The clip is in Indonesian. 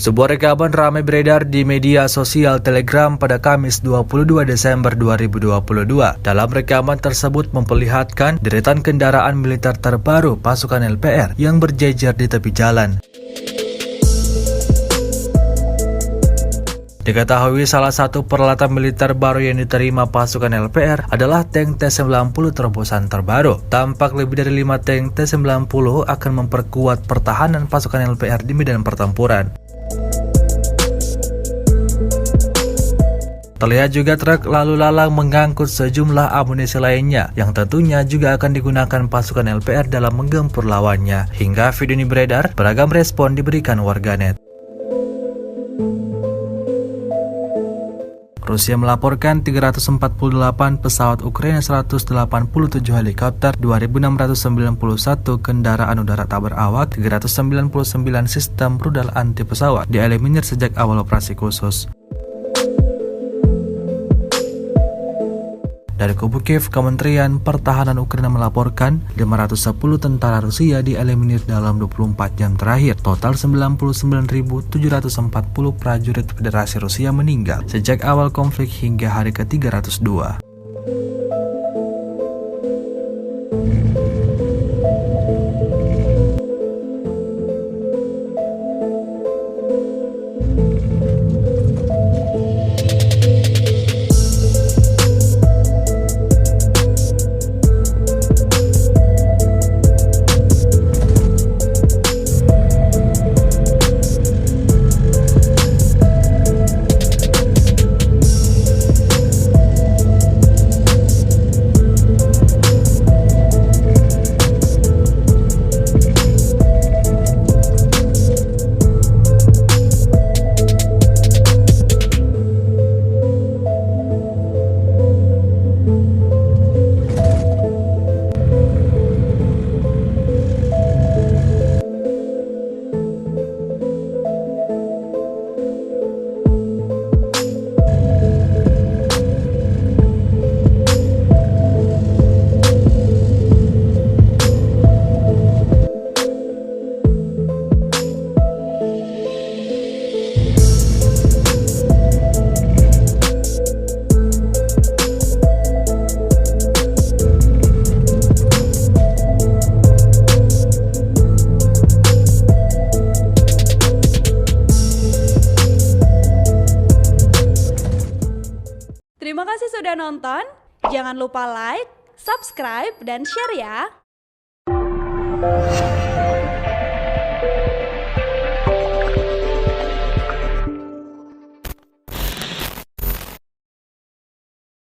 Sebuah rekaman ramai beredar di media sosial Telegram pada Kamis 22 Desember 2022. Dalam rekaman tersebut memperlihatkan deretan kendaraan militer terbaru pasukan LPR yang berjejer di tepi jalan. Diketahui salah satu peralatan militer baru yang diterima pasukan LPR adalah tank T-90 terobosan terbaru. Tampak lebih dari 5 tank T-90 akan memperkuat pertahanan pasukan LPR di medan pertempuran. Terlihat juga truk lalu lalang mengangkut sejumlah amunisi lainnya yang tentunya juga akan digunakan pasukan LPR dalam menggempur lawannya. Hingga video ini beredar, beragam respon diberikan warganet. Rusia melaporkan 348 pesawat Ukraina, 187 helikopter, 2.691 kendaraan udara tak berawak, 399 sistem rudal anti pesawat dieliminir sejak awal operasi khusus. Dari kubu Kiev, Kementerian Pertahanan Ukraina melaporkan 510 tentara Rusia dieliminir dalam 24 jam terakhir. Total 99.740 prajurit Federasi Rusia meninggal sejak awal konflik hingga hari ke-302. Terima kasih sudah nonton, jangan lupa like, subscribe, dan share ya!